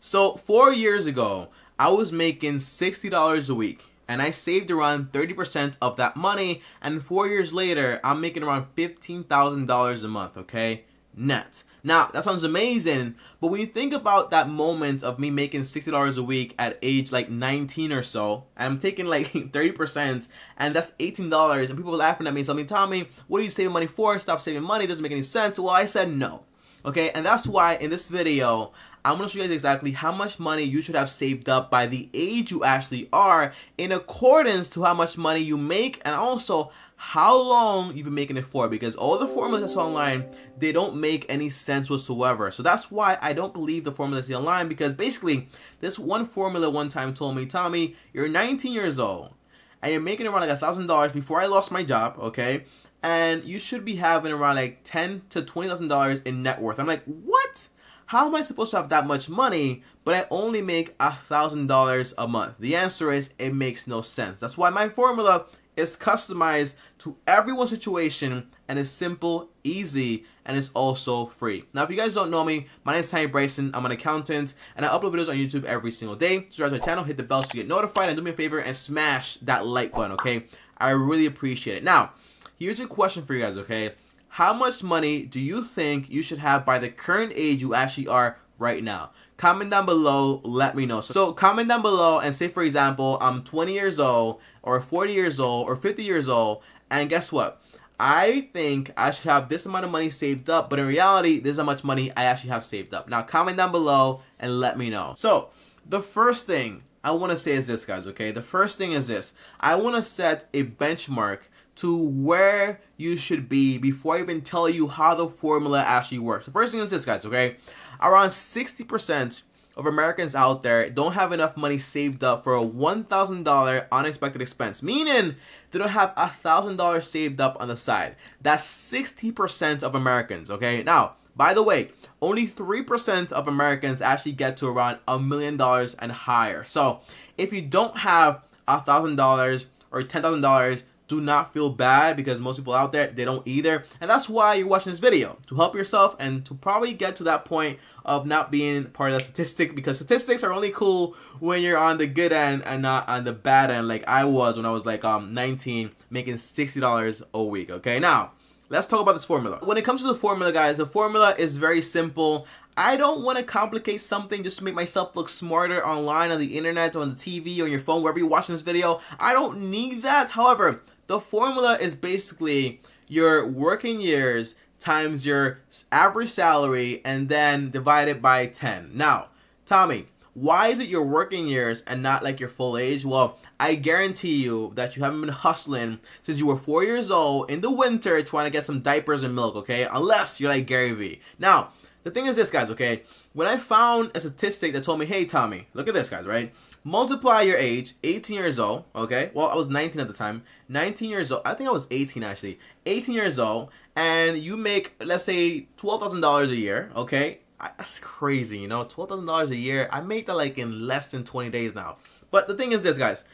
So 4 years ago, I was making $60 a week, and I saved around 30% of that money, and 4 years later, I'm making around $15,000 a month, okay? Net. Now, that sounds amazing, but when you think about that moment of me making $60 a week at age like 19 or so, and I'm taking like 30%, and that's $18, and people are laughing at me and telling me, Tommy, what are you saving money for? Stop saving money, it doesn't make any sense. Well, I said no. Okay, and that's why in this video, I'm going to show you guys exactly how much money you should have saved up by the age you actually are in accordance to how much money you make, and also how long you've been making it for, because all the formulas that's online, they don't make any sense whatsoever. So that's why I don't believe the formula that's online, because basically this one formula one time told me, Tommy, you're 19 years old and you're making around like $1,000 before I lost my job, okay? And you should be having around like $10,000 to $20,000 in net worth. I'm like, what? How am I supposed to have that much money, but I only make $1,000 a month? The answer is, it makes no sense. That's why my formula is customized to everyone's situation, and it's simple, easy, and it's also free. Now, if you guys don't know me, my name is TommyBryson. I'm an accountant, and I upload videos on YouTube every single day. Subscribe to my channel, hit the bell so you get notified, and do me a favor and smash that like button, okay? I really appreciate it. Now, here's a question for you guys, okay? How much money do you think you should have by the current age you actually are right now? Comment down below, let me know. So comment down below and say, for example, I'm 20 years old, or 40 years old, or 50 years old, and guess what? I think I should have this amount of money saved up, but in reality, this is how much money I actually have saved up. Now, comment down below and let me know. So, the first thing I want to say is this, guys, okay? The first thing is this. I want to set a benchmark to where you should be before I even tell you how the formula actually works. The first thing is this, guys, okay? Around 60% of Americans out there don't have enough money saved up for a $1,000 unexpected expense, meaning they don't have $1,000 saved up on the side. That's 60% of Americans, okay? Now, by the way, only 3% of Americans actually get to around $1 million and higher. So, if you don't have $1,000 or $10,000, do not feel bad, because most people out there, they don't either. And that's why you're watching this video, to help yourself and to probably get to that point of not being part of the statistic, because statistics are only cool when you're on the good end and not on the bad end, like I was when I was like 19, making $60 a week, okay? Now, let's talk about this formula. When it comes to the formula, guys, the formula is very simple. I don't want to complicate something just to make myself look smarter online, on the internet, on the TV, on your phone, wherever you're watching this video. I don't need that. However, the formula is basically your working years times your average salary and then divided by 10. Now, Tommy, why is it your working years and not like your full age? Well, I guarantee you that you haven't been hustling since you were 4 years old in the winter trying to get some diapers and milk, okay? Unless you're like Gary Vee. Now, the thing is this, guys, okay? When I found a statistic that told me, hey, Tommy, look at this, guys, right? Multiply your age, 18 years old, okay? Well, I was 19 at the time. 19 years old. I think I was 18, actually. 18 years old, and you make, let's say, $12,000 a year, okay? That's crazy, you know? $12,000 a year. I make that, like, in less than 20 days now. But the thing is this, guys.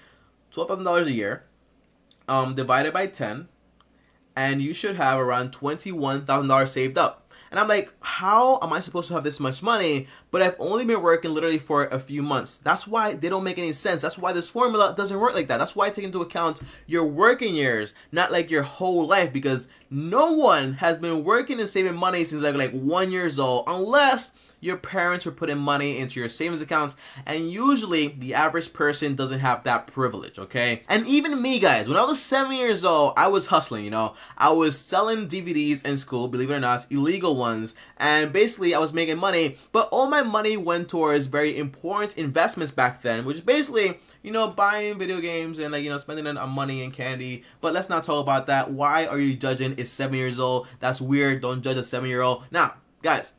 $12,000 a year, divided by 10, and you should have around $21,000 saved up. And I'm like, how am I supposed to have this much money, but I've only been working literally for a few months? That's why they don't make any sense. That's why this formula doesn't work like that. That's why I take into account your working years, not like your whole life, because no one has been working and saving money since like 1 year old, unless your parents were putting money into your savings accounts, and usually the average person doesn't have that privilege, okay? And even me, guys, when I was 7 years old, I was hustling, you know? I was selling DVDs in school, believe it or not, illegal ones, and basically I was making money, but all my money went towards very important investments back then, which is basically, you know, buying video games and, like, you know, spending it on money and candy. But let's not talk about that. Why are you judging? It's 7 years old. That's weird. Don't judge a 7-year-old. Now, guys,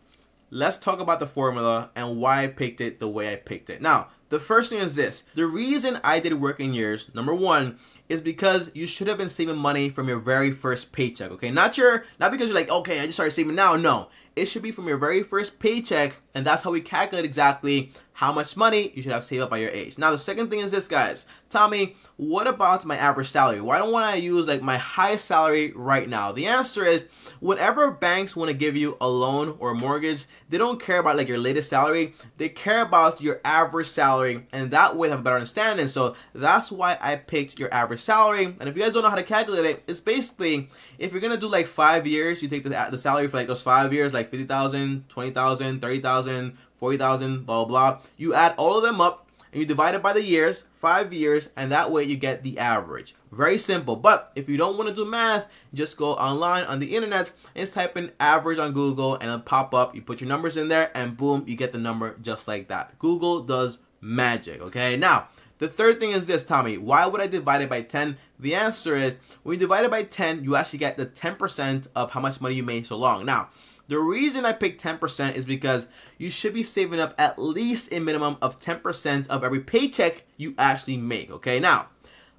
let's talk about the formula and why I picked it the way I picked it. Now, the first thing is this. The reason I did working years, number one, is because you should have been saving money from your very first paycheck, okay? Not because you're like, okay, I just started saving now. No, it should be from your very first paycheck, and that's how we calculate exactly how much money you should have saved up by your age. Now, the second thing is this, guys. Tommy, what about my average salary? Why don't I use like my highest salary right now? The answer is, whenever banks want to give you a loan or a mortgage, they don't care about like your latest salary. They care about your average salary, and that way they have a better understanding. So that's why I picked your average salary. And if you guys don't know how to calculate it, it's basically, if you're gonna do like 5 years, you take the salary for like those 5 years, like 50,000, 20,000, 30,000, 40,000, blah, blah, blah. You add all of them up and you divide it by the years, 5 years, and that way you get the average. Very simple. But if you don't want to do math, just go online on the internet and just type in average on Google and it'll pop up. You put your numbers in there and boom, you get the number just like that. Google does magic, okay? Now, the third thing is this, Tommy. Why would I divide it by 10? The answer is, when you divide it by 10, you actually get the 10% of how much money you made so long. Now, the reason I picked 10% is because you should be saving up at least a minimum of 10% of every paycheck you actually make, okay? Now,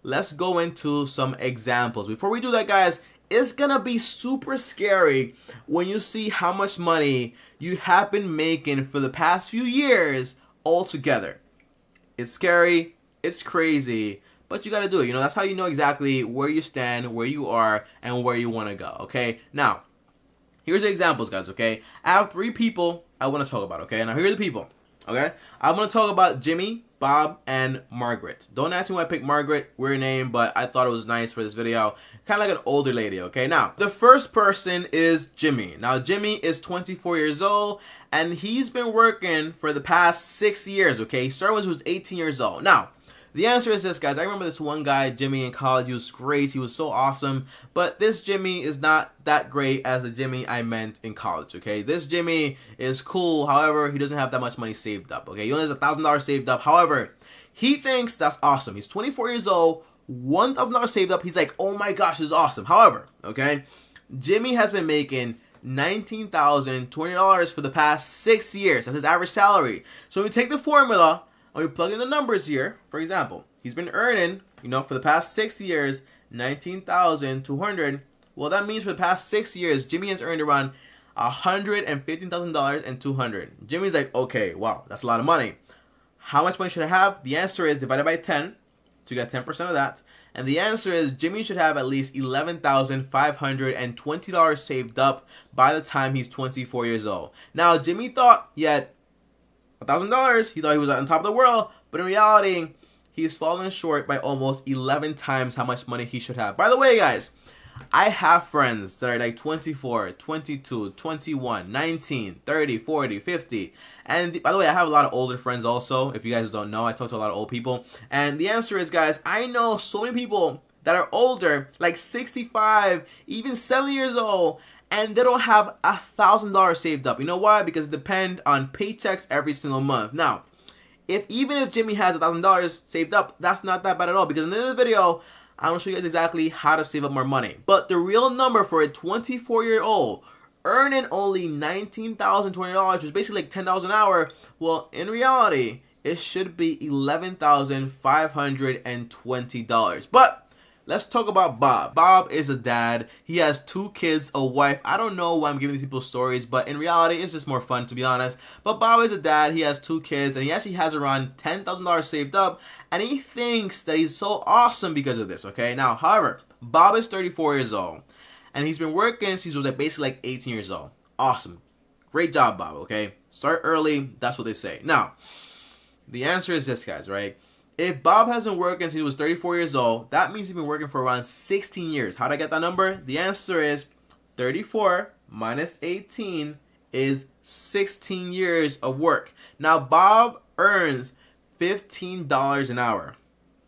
let's go into some examples. Before we do that, guys, it's gonna be super scary when you see how much money you have been making for the past few years altogether. It's scary, it's crazy, but you gotta do it. You know, that's how you know exactly where you stand, where you are, and where you wanna go, okay? Now, here's the examples, guys, okay? I have 3 people I want to talk about, okay? Now, here are the people, okay? I'm going to talk about Jimmy, Bob, and Margaret. Don't ask me why I picked Margaret, weird name, but I thought it was nice for this video. Kind of like an older lady, okay? Now, the first person is Jimmy. Now, Jimmy is 24 years old, and he's been working for the past 6 years, okay? He started when he was 18 years old. Now, the answer is this, guys. I remember this one guy, Jimmy, in college. He was great. He was so awesome. But this Jimmy is not that great as the Jimmy I meant in college, okay? This Jimmy is cool. However, he doesn't have that much money saved up, okay? He only has $1,000 saved up. However, he thinks that's awesome. He's 24 years old, $1,000 saved up. He's like, oh my gosh, this is awesome. However, okay, Jimmy has been making $19,020 for the past 6 years. That's his average salary. So we take the formula, and we plug in the numbers here. For example, he's been earning, you know, for the past 6 years, $19,200. Well, that means for the past 6 years, Jimmy has earned around $115,000 and $200. Jimmy's like, okay, wow, that's a lot of money. How much money should I have? The answer is divided by 10 to get 10% of that. And the answer is Jimmy should have at least $11,520 saved up by the time he's 24 years old. Now, Jimmy thought he had $1,000. He thought he was on top of the world, but in reality, he's fallen short by almost 11 times how much money he should have. By the way, guys, I have friends that are like 24, 22, 21, 19, 30, 40, 50. And by the way, I have a lot of older friends also. If you guys don't know, I talk to a lot of old people. And the answer is, guys, I know so many people that are older, like 65, even 70 years old, and they don't have $1,000 saved up. You know why? Because it depends on paychecks every single month. Now, even if Jimmy has $1,000 saved up, that's not that bad at all. Because in the end of the video, I'm going to show you guys exactly how to save up more money. But the real number for a 24-year-old earning only $19,020, which is basically like $10 an hour, well, in reality, it should be $11,520. But let's talk about Bob. Bob is a dad. He has 2 kids, a wife. I don't know why I'm giving these people stories, but in reality, it's just more fun, to be honest. But Bob is a dad. He has 2 kids, and he actually has around $10,000 saved up, and he thinks that he's so awesome because of this, okay? Now, however, Bob is 34 years old, and he's been working since he was basically like 18 years old. Awesome. Great job, Bob, okay? Start early. That's what they say. Now, the answer is this, guys, right? If Bob hasn't worked since he was 34 years old, that means he's been working for around 16 years. How'd I get that number? The answer is 34 minus 18 is 16 years of work. Now, Bob earns $15 an hour.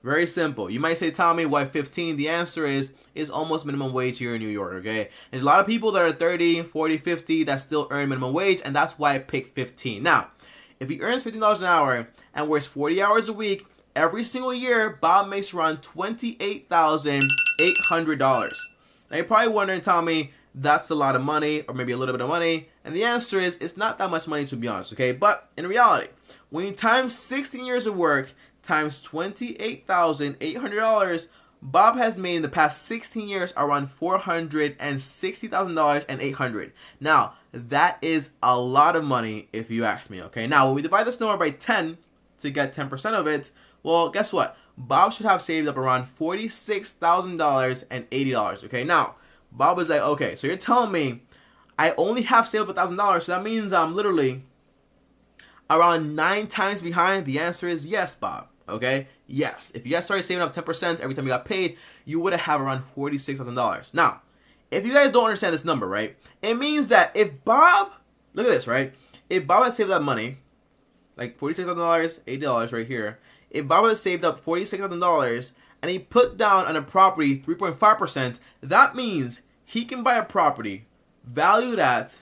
Very simple. You might say, Tommy, why 15? The answer is almost minimum wage here in New York, okay? There's a lot of people that are 30, 40, 50 that still earn minimum wage, and that's why I picked 15. Now, if he earns $15 an hour and works 40 hours a week, every single year, Bob makes around $28,800. Now, you're probably wondering, Tommy, that's a lot of money, or maybe a little bit of money. And the answer is, it's not that much money, to be honest, okay? But in reality, when you times 16 years of work times $28,800, Bob has made in the past 16 years around $460,000 and $800. Now, that is a lot of money if you ask me, okay? Now, when we divide this number by 10, to get 10% of it, well, guess what? Bob should have saved up around $46,000 and $80. Okay, now Bob is like, okay, so you're telling me I only have saved up $1,000, so that means I'm literally around 9 times behind? The answer is yes, Bob. Okay, yes. If you guys started saving up 10% every time you got paid, you would have around $46,000. Now, if you guys don't understand this number, right, it means that if Bob, look at this, right? If Bob had saved that money, like $46,000, $80 right here. If Bob had saved up $46,000 and he put down on a property 3.5%, that means he can buy a property valued at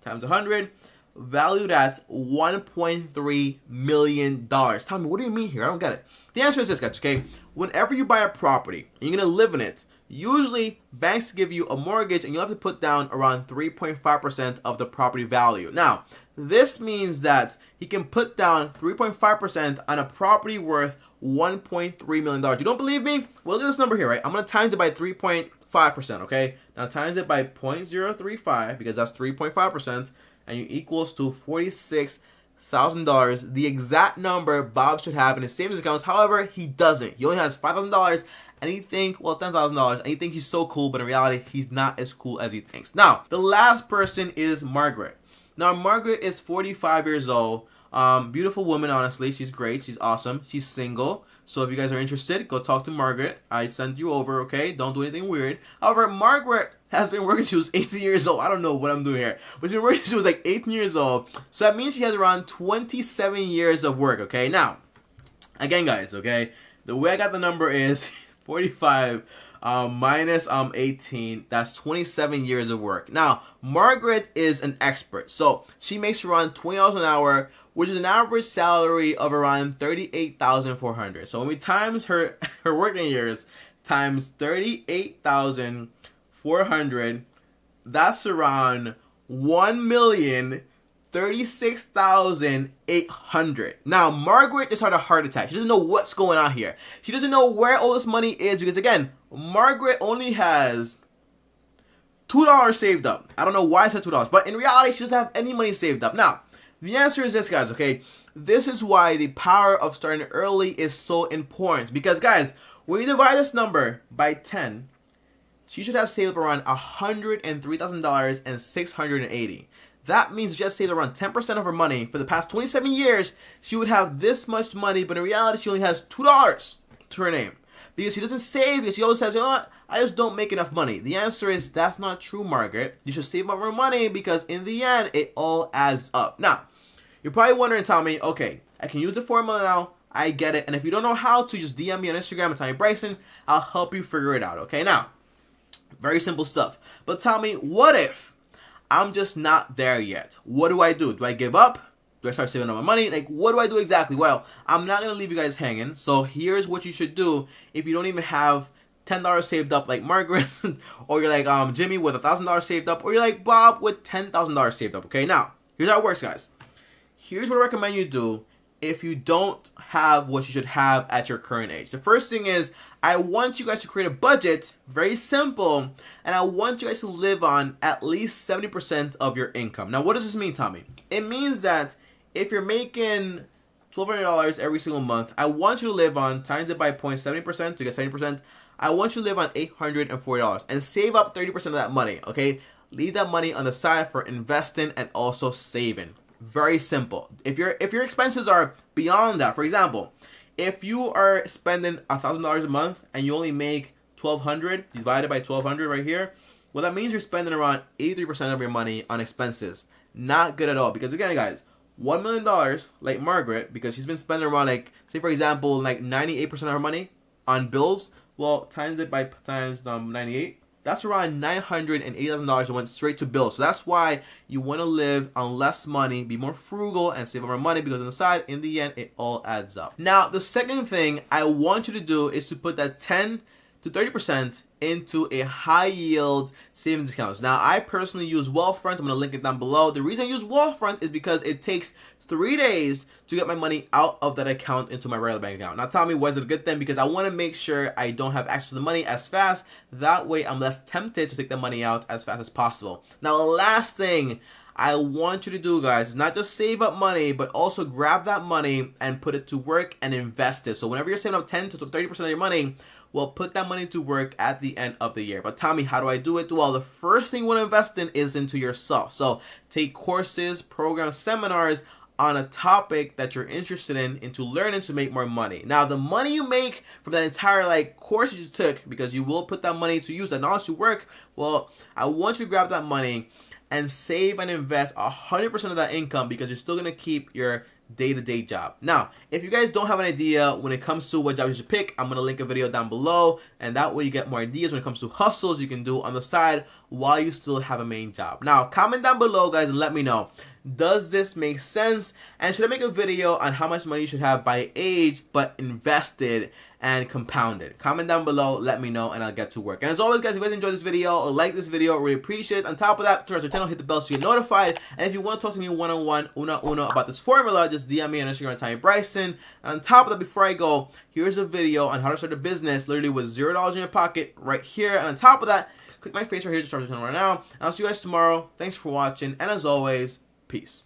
times 100, valued at $1.3 million. Tell me, what do you mean here? I don't get it. The answer is this, guys, okay? Whenever you buy a property and you're going to live in it, usually banks give you a mortgage and you'll have to put down around 3.5% of the property value. Now, this means that he can put down 3.5% on a property worth $1.3 million. You don't believe me? Well, look at this number here, right? I'm going to times it by 3.5%, okay? Now, times it by 0.035 because that's 3.5%. And you equals to $46,000, the exact number Bob should have in his savings accounts. However, he doesn't. He only has $5,000, and he think, well, $10,000, and he think he's so cool, but in reality, he's not as cool as he thinks. Now, the last person is Margaret. Now, Margaret is 45 years old. Beautiful woman, honestly. She's great. She's awesome. She's single. So if you guys are interested, go talk to Margaret. I send you over, okay? Don't do anything weird. However, Margaret has been working. She was 18 years old. I don't know what I'm doing here. But she was like 18 years old. So that means she has around 27 years of work, okay? Now, again, guys, okay? The way I got the number is 45 minus 18. That's 27 years of work. Now, Margaret is an expert. So she makes around $20 an hour, which is an average salary of around $38,400. So when we times her working years times 38,400, that's around $1,036,800. Now, Margaret just had a heart attack. She doesn't know what's going on here. She doesn't know where all this money is because, again, Margaret only has $2 saved up. I don't know why I said $2, but in reality, she doesn't have any money saved up. Now, the answer is this, guys, okay? This is why the power of starting early is so important. Because, guys, when you divide this number by 10, she should have saved up around $103,000 and $680. That means if she has saved around 10% of her money for the past 27 years, she would have this much money, but in reality, she only has $2 to her name. Because she doesn't save, because she always says, you know what, I just don't make enough money. The answer is, that's not true, Margaret. You should save up more money because in the end, it all adds up. Now, you're probably wondering, Tommy, okay, I can use the formula now. I get it. And if you don't know how to, just DM me on Instagram at TommyBryson. I'll help you figure it out, okay? Now, very simple stuff. But Tommy, what if I'm just not there yet? What do I do? Do I give up? Do I start saving up my money? Like, what do I do exactly? Well, I'm not going to leave you guys hanging. So here's what you should do if you don't even have $10 saved up like Margaret, or you're like Jimmy with $1,000 saved up, or you're like Bob with $10,000 saved up, okay? Now, here's how it works, guys. Here's what I recommend you do if you don't have what you should have at your current age. The first thing is, I want you guys to create a budget, very simple, and I want you guys to live on at least 70% of your income. Now, what does this mean, Tommy? It means that if you're making $1,200 every single month, I want you to live on, times it by 0.70% to get 70%, I want you to live on $840 and save up 30% of that money, okay? Leave that money on the side for investing and also saving. Very simple. If your expenses are beyond that, for example, if you are spending $1,000 a month and you only make $1,200 divided by $1,200 right here, well, that means you're spending around 83% of your money on expenses. Not good at all. Because again, guys, $1 million, like Margaret, because she's been spending around, like, say for example, like 98% of her money on bills. Well, times it by times 98. That's around $980,000 that went straight to bills. So that's why you want to live on less money, be more frugal, and save more money, because on the side, in the end, it all adds up. Now, the second thing I want you to do is to put that 10 to 30% into a high yield savings account. Now, I personally use Wealthfront. I'm going to link it down below. The reason I use Wealthfront is because it takes 3 days to get my money out of that account into my regular bank account. Now, tell me, why is it a good thing? Because I want to make sure I don't have access to the money as fast. That way, I'm less tempted to take the money out as fast as possible. Now, the last thing I want you to do, guys, is not just save up money, but also grab that money and put it to work and invest it. So whenever you're saving up 10 to 30% of your money, well, put that money to work at the end of the year. But Tommy, how do I do it? Well, the first thing you want to invest in is into yourself. So take courses, programs, seminars on a topic that you're interested in into learning to make more money. Now, the money you make from that entire course you took, because you will put that money to use, that knowledge to work, well, I want you to grab that money and save and invest 100% of that income, because you're still going to keep your day-to-day job. Now, if you guys don't have an idea when it comes to what job you should pick, I'm going to link a video down below, and that way you get more ideas when it comes to hustles you can do on the side while you still have a main job. Now, comment down below, guys, and let me know, does this make sense? And should I make a video on how much money you should have by age, but invested and compounded? Comment down below, let me know, and I'll get to work. And as always, guys, if you guys enjoyed this video or like this video, I really appreciate it. On top of that, subscribe to the channel, hit the bell so you get notified. And if you want to talk to me one-on-one, uno about this formula, just DM me on Instagram, TommyBryson. And on top of that, before I go, here's a video on how to start a business literally with $0 in your pocket right here. And on top of that, click my face right here to start the channel right now. And I'll see you guys tomorrow. Thanks for watching, and as always, peace.